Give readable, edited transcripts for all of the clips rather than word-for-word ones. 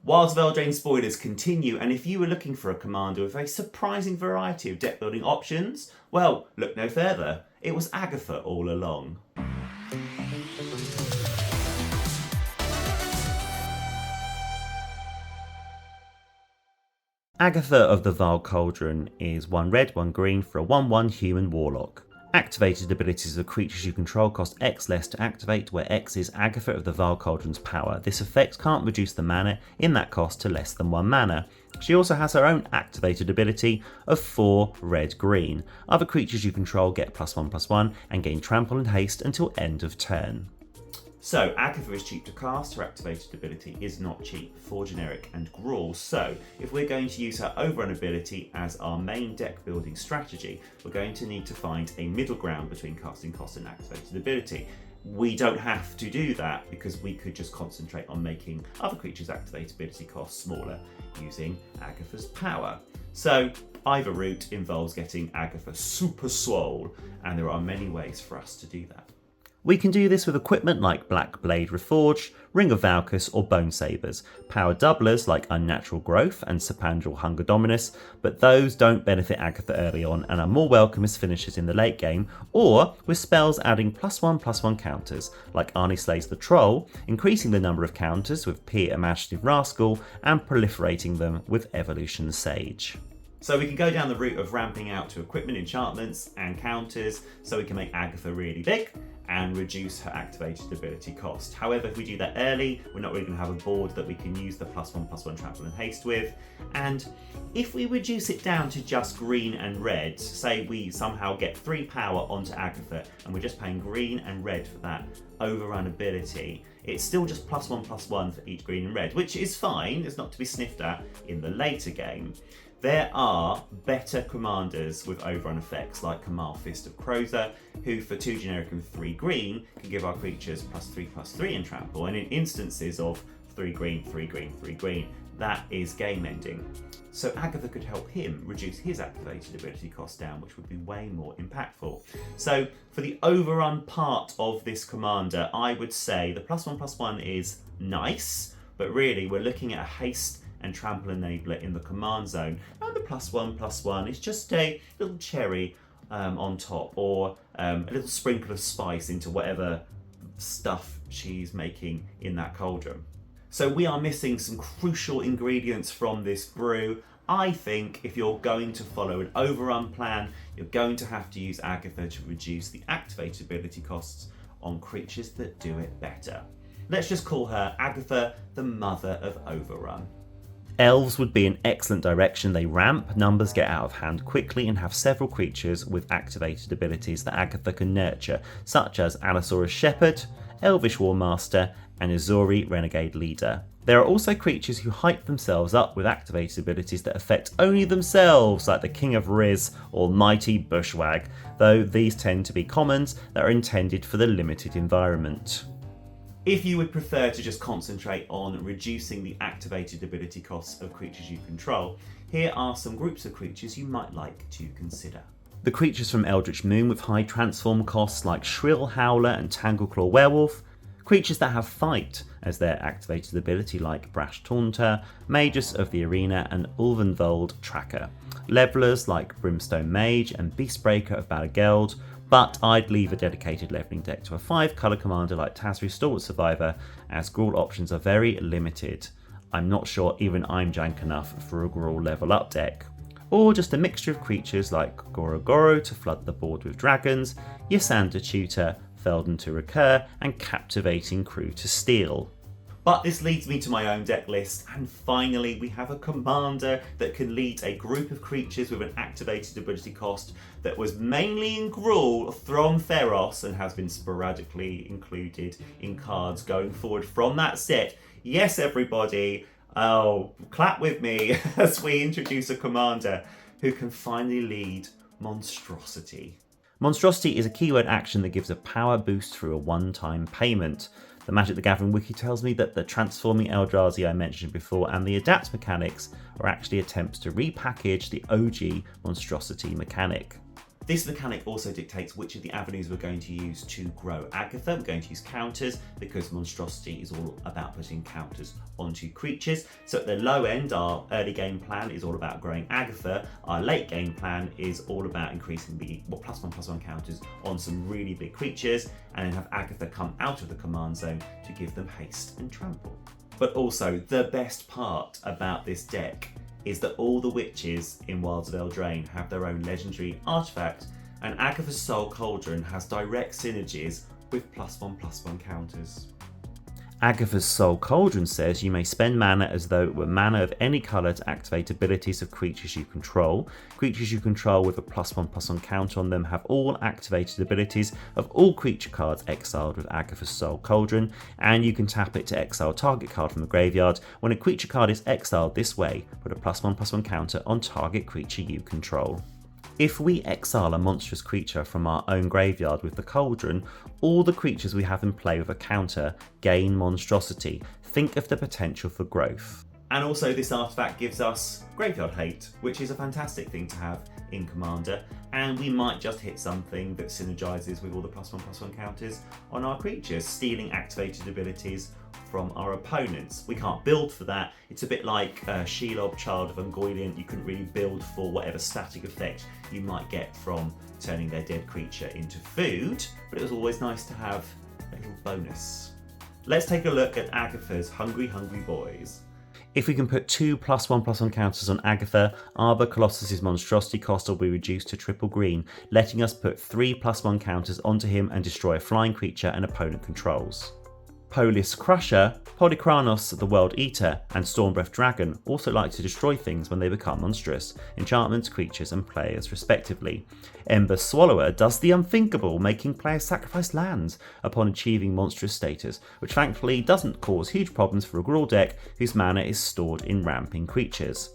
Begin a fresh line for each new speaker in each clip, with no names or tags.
Wilds of Eldraine spoilers continue, and if you were looking for a commander with a surprising variety of deck building options, well, look no further. It was Agatha all along. Agatha of the Vile Cauldron is 1 red, 1 green for a 1/1 human warlock. Activated abilities of creatures you control cost X less to activate, where X is Agatha of the Vile Cauldron's power. This effect can't reduce the mana in that cost to less than 1 mana. She also has her own activated ability of 4 red-green. Other creatures you control get +1/+1 and gain trample and haste until end of turn. So, Agatha is cheap to cast, her activated ability is not cheap for generic and Gruul, so if we're going to use her overrun ability as our main deck building strategy, we're going to need to find a middle ground between casting cost and activated ability. We don't have to do that because we could just concentrate on making other creatures' activated ability costs smaller using Agatha's power. So, either route involves getting Agatha super swole, and there are many ways for us to do that. We can do this with equipment like Black Blade Reforged, Ring of Valkus or Bone Sabers, power doublers like Unnatural Growth and Serpandral Hunger Dominus, but those don't benefit Agatha early on and are more welcome as finishers in the late game, or with spells adding +1/+1 counters like Arnie Slays the Troll, increasing the number of counters with Peer Imaginative Rascal and proliferating them with Evolution Sage. So we can go down the route of ramping out to equipment, enchantments and counters so we can make Agatha really big and reduce her activated ability cost. However, if we do that early, we're not really going to have a board that we can use the +1/+1 trample and haste with. And if we reduce it down to just green and red, say we somehow get 3 power onto Agatha and we're just paying green and red for that overrun ability, it's still just +1/+1 for each green and red, which is fine, it's not to be sniffed at in the later game. There are better commanders with overrun effects like Kamal Fist of Crozer, who for 2 generic and 3 green can give our creatures +3/+3 in trample, and in instances of 3 green, 3 green, 3 green, that is game ending. So Agatha could help him reduce his activated ability cost down, which would be way more impactful. So for the overrun part of this commander, I would say the +1/+1 is nice, but really we're looking at a haste and trample enabler in the command zone, and the +1/+1 is just a little cherry on top, or a little sprinkle of spice into whatever stuff she's making in that cauldron. So we are missing some crucial ingredients from this brew. I think if you're going to follow an overrun plan, you're going to have to use Agatha to reduce the activated ability costs on creatures that do it better. Let's just call her Agatha, the mother of overrun. Elves would be an excellent direction. They ramp, numbers get out of hand quickly, and have several creatures with activated abilities that Agatha can nurture, such as Allosaurus Shepherd, Elvish Warmaster, and Azori Renegade Leader. There are also creatures who hype themselves up with activated abilities that affect only themselves, like the King of Riz or Mighty Bushwag, though these tend to be commons that are intended for the limited environment. If you would prefer to just concentrate on reducing the activated ability costs of creatures you control, here are some groups of creatures you might like to consider. The creatures from Eldritch Moon with high transform costs like Shrill Howler and Tangleclaw Werewolf, creatures that have Fight as their activated ability like Brash Taunter, Magus of the Arena and Ulvenvold Tracker, levelers like Brimstone Mage and Beastbreaker of Balageld, but I'd leave a dedicated leveling deck to a 5-colour commander like Tazri Stalwart Survivor, as Gruul options are very limited. I'm not sure even I'm jank enough for a Gruul level up deck. Or just a mixture of creatures like Gorogoro to flood the board with dragons, Yasanda Tutor, Felden to recur, and Captivating Crew to steal. But this leads me to my own deck list, and finally we have a commander that can lead a group of creatures with an activated ability cost that was mainly in Gruul from Theros and has been sporadically included in cards going forward from that set. Yes, everybody, clap with me as we introduce a commander who can finally lead Monstrosity. Monstrosity is a keyword action that gives a power boost through a one-time payment. The Magic the Gathering wiki tells me that the Transforming Eldrazi I mentioned before and the Adapt mechanics are actually attempts to repackage the OG Monstrosity mechanic. This mechanic also dictates which of the avenues we're going to use to grow Agatha. We're going to use counters because monstrosity is all about putting counters onto creatures. So at the low end, our early game plan is all about growing Agatha. Our late game plan is all about increasing the +1/+1 counters on some really big creatures, and then have Agatha come out of the command zone to give them haste and trample. But also, the best part about this deck is that all the witches in Wilds of Eldraine have their own legendary artifact, and Agatha's Soul Cauldron has direct synergies with +1/+1 counters. Agatha's Soul Cauldron says you may spend mana as though it were mana of any colour to activate abilities of creatures you control. Creatures you control with a +1/+1 counter on them have all activated abilities of all creature cards exiled with Agatha's Soul Cauldron, and you can tap it to exile target card from the graveyard. When a creature card is exiled this way, put a +1/+1 counter on target creature you control. If we exile a monstrous creature from our own graveyard with the Cauldron, all the creatures we have in play with a counter gain monstrosity. Think of the potential for growth. And also this artifact gives us Graveyard Hate, which is a fantastic thing to have in Commander, and we might just hit something that synergizes with all the +1/+1 counters on our creatures, stealing activated abilities from our opponents. We can't build for that. It's a bit like Shelob, Child of Ungoliant. You couldn't really build for whatever static effect you might get from turning their dead creature into food, but it was always nice to have a little bonus. Let's take a look at Agatha's Hungry Boys. If we can put 2 +1/+1 counters on Agatha, Arbor Colossus's monstrosity cost will be reduced to triple green, letting us put 3 +1 counters onto him and destroy a flying creature an opponent controls. Polis Crusher, Polychronos the World Eater, and Stormbreath Dragon also like to destroy things when they become monstrous, enchantments, creatures, and players respectively. Ember Swallower does the unthinkable, making players sacrifice lands upon achieving monstrous status, which thankfully doesn't cause huge problems for a Gruul deck whose mana is stored in ramping creatures.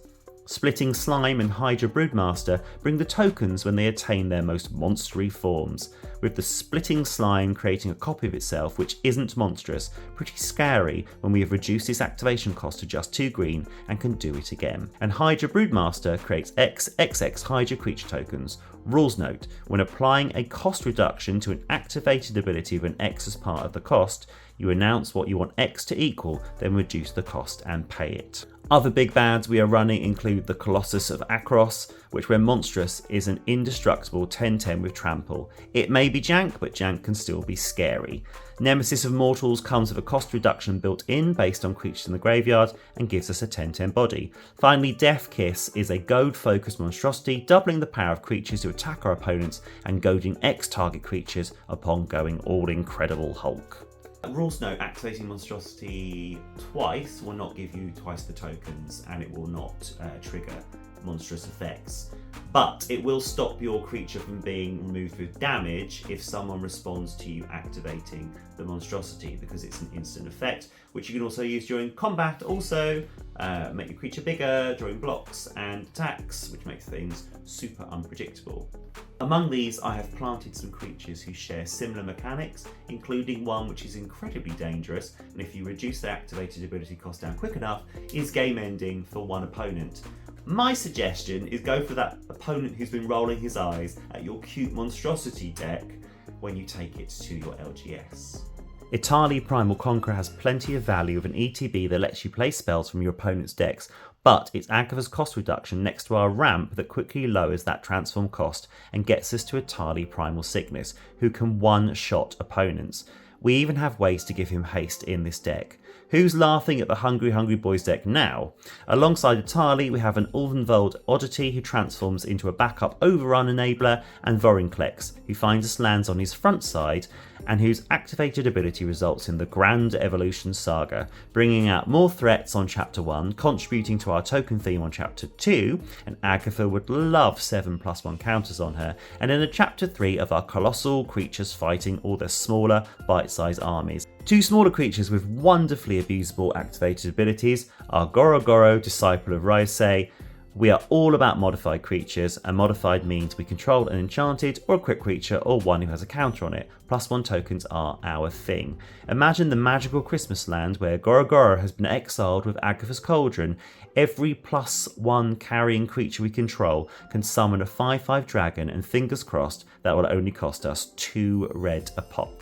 Splitting Slime and Hydra Broodmaster bring the tokens when they attain their most monstery forms, with the Splitting Slime creating a copy of itself which isn't monstrous, pretty scary when we have reduced its activation cost to just 2 green and can do it again. And Hydra Broodmaster creates XX Hydra creature tokens. Rules note, when applying a cost reduction to an activated ability with an X as part of the cost, you announce what you want X to equal, then reduce the cost and pay it. Other big bads we are running include the Colossus of Akros, which when monstrous is an indestructible 10/10 with trample. It may be jank, but jank can still be scary. Nemesis of Mortals comes with a cost reduction built in based on creatures in the graveyard and gives us a 10/10 body. Finally, Death Kiss is a goad focused monstrosity, doubling the power of creatures to attack our opponents and goading X target creatures upon going all incredible Hulk. Rules note, activating monstrosity twice will not give you twice the tokens, and it will not trigger monstrous effects, but it will stop your creature from being removed with damage if someone responds to you activating the monstrosity, because it's an instant effect which you can also use during combat. Also make your creature bigger during blocks and attacks, which makes things super unpredictable. Among these, I have planted some creatures who share similar mechanics, including one which is incredibly dangerous, and if you reduce the activated ability cost down quick enough, is game ending for one opponent. My suggestion is go for that opponent who's been rolling his eyes at your cute monstrosity deck when you take it to your LGS. Etali Primal Conqueror has plenty of value with an ETB that lets you play spells from your opponent's decks, but it's Agatha's cost reduction next to our ramp that quickly lowers that transform cost and gets us to Etali Primal Sickness, who can one-shot opponents. We even have ways to give him haste in this deck. Who's laughing at the Hungry Boys deck now? Alongside Etali, we have an Ulvenvold Oddity who transforms into a backup overrun enabler, and Vorinclex, who finds us lands on his front side and whose activated ability results in the Grand Evolution Saga, bringing out more threats on Chapter 1, contributing to our token theme on Chapter 2, and Agatha would love 7/+1 counters on her, and in a Chapter 3 of our colossal creatures fighting all their smaller, bite-sized armies. Two smaller creatures with wonderfully abusable activated abilities are Goro Goro, Disciple of Raisei, We are all about modified creatures, and modified means we control an enchanted or equipped creature or one who has a counter on it. +1 tokens are our thing. Imagine the magical Christmas land where Gora Gora has been exiled with Agatha's Cauldron. Every +1 carrying creature we control can summon a 5/5 dragon, and fingers crossed that will only cost us 2 red a pop.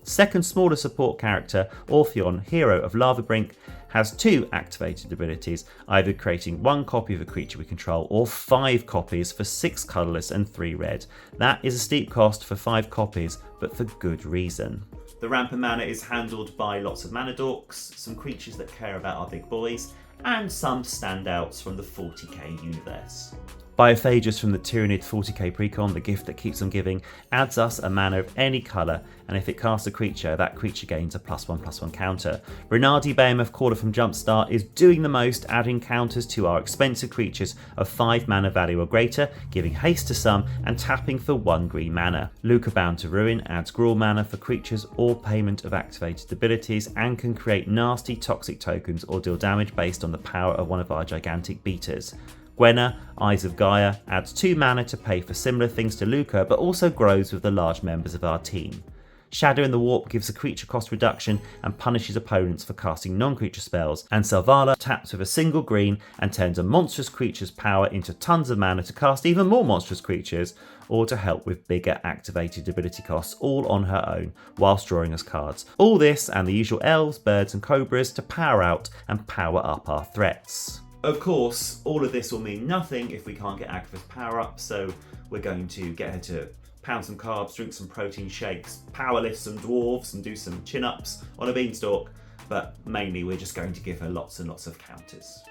Second smaller support character, Orpheon, hero of Lavabrink, has 2 activated abilities, either creating 1 copy of a creature we control or 5 copies for 6 colourless and 3 red. That is a steep cost for 5 copies, but for good reason. The rampant mana is handled by lots of mana dorks, some creatures that care about our big boys, and some standouts from the 40k universe. Biophagus from the Tyrannid 40k precon, the gift that keeps on giving, adds us a mana of any colour, and if it casts a creature, that creature gains a +1/+1 counter. Renardi Behemoth Caller from Jumpstart is doing the most, adding counters to our expensive creatures of 5 mana value or greater, giving haste to some, and tapping for 1 green mana. Luca Bound to Ruin adds Gruul mana for creatures or payment of activated abilities, and can create nasty toxic tokens or deal damage based on the power of one of our gigantic beaters. Gwenna, Eyes of Gaia, adds 2 mana to pay for similar things to Luca, but also grows with the large members of our team. Shadow in the Warp gives a creature cost reduction and punishes opponents for casting non-creature spells, and Selvala taps with a single green and turns a monstrous creature's power into tons of mana to cast even more monstrous creatures, or to help with bigger activated ability costs, all on her own, whilst drawing us cards. All this and the usual elves, birds and cobras to power out and power up our threats. Of course, all of this will mean nothing if we can't get Agatha's power up, so we're going to get her to pound some carbs, drink some protein shakes, power lift some dwarves and do some chin-ups on a beanstalk, but mainly we're just going to give her lots and lots of counters.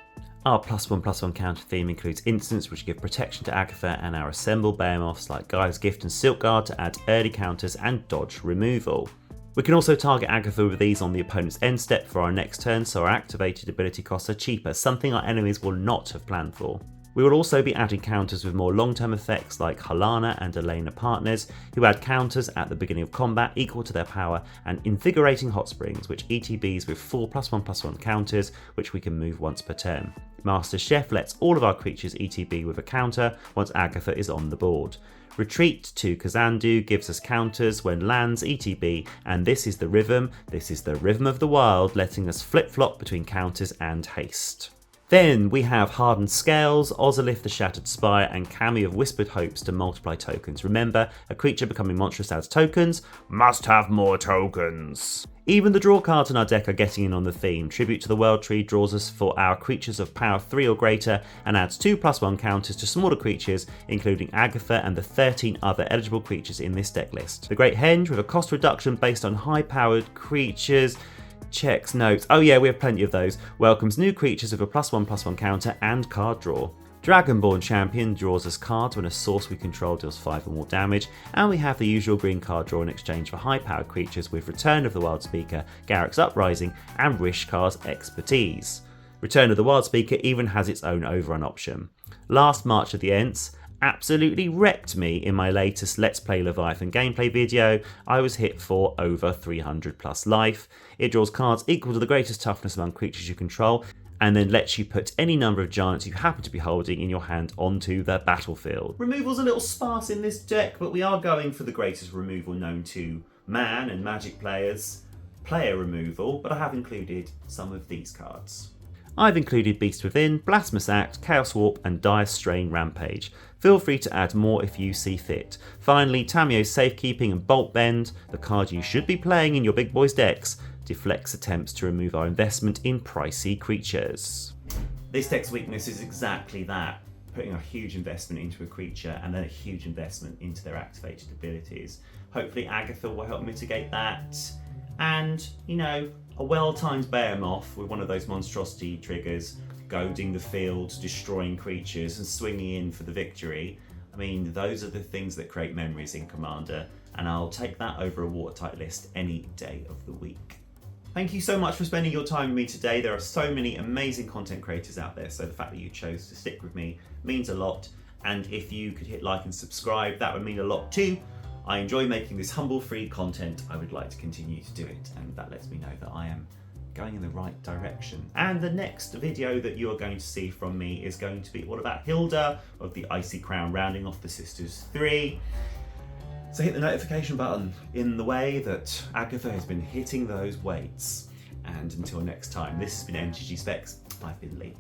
Our +1/+1 counter theme includes instants which give protection to Agatha, and our assembled behemoths like Gaia's Gift and Silkguard to add early counters and dodge removal. We can also target Agatha with these on the opponent's end step for our next turn, so our activated ability costs are cheaper, something our enemies will not have planned for. We will also be adding counters with more long-term effects like Halana and Elena Partners, who add counters at the beginning of combat equal to their power, and Invigorating Hot Springs, which ETBs with 4 +1/+1 counters, which we can move once per turn. Master Chef lets all of our creatures ETB with a counter once Agatha is on the board. Retreat to Kazandu gives us counters when lands ETB, and this is the rhythm of the wild, letting us flip-flop between counters and haste. Then we have Hardened Scales, Ozolith the Shattered Spire, and Kami of Whispered Hopes to multiply tokens. Remember, a creature becoming monstrous adds tokens, must have more tokens. Even the draw cards in our deck are getting in on the theme. Tribute to the World Tree draws us for our creatures of power 3 or greater and adds 2 +1 counters to smaller creatures, including Agatha and the 13 other eligible creatures in this deck list. The Great Henge, with a cost reduction based on high-powered creatures, checks notes, oh yeah, we have plenty of those, welcomes new creatures with a +1/+1 counter and card draw. Dragonborn Champion draws us cards when a source we control deals 5 or more damage, and we have the usual green card draw in exchange for high-powered creatures with Return of the Wild Speaker, Garruk's Uprising, and Rishkar's Expertise. Return of the Wild Speaker even has its own overrun option. Last March of the Ents absolutely wrecked me in my latest Let's Play Leviathan gameplay video. I was hit for over 300 plus life. It draws cards equal to the greatest toughness among creatures you control, and then lets you put any number of giants you happen to be holding in your hand onto the battlefield. Removal's a little sparse in this deck, but we are going for the greatest removal known to man and Magic players, player removal, but I have included some of these cards. I've included Beast Within, Blasphemous Act, Chaos Warp, and Dire Strain Rampage. Feel free to add more if you see fit. Finally, Tamio's Safekeeping and Bolt Bend, the card you should be playing in your big boys decks, deflects attempts to remove our investment in pricey creatures. This deck's weakness is exactly that, putting a huge investment into a creature and then a huge investment into their activated abilities. Hopefully Agatha will help mitigate that, and, you know, a well-timed Behemoth with one of those monstrosity triggers, goading the field, destroying creatures and swinging in for the victory. I mean, those are the things that create memories in Commander, and I'll take that over a watertight list any day of the week. Thank you so much for spending your time with me today. There are so many amazing content creators out there, so the fact that you chose to stick with me means a lot. And if you could hit like and subscribe, that would mean a lot too. I enjoy making this humble free content. I would like to continue to do it, and that lets me know that I am going in the right direction. And the next video that you are going to see from me is going to be all about Hilda of the Icy Crown, rounding off the Sisters 3. So hit the notification button in the way that Agatha has been hitting those weights. And until next time, this has been MtG Specs. I've been Lee.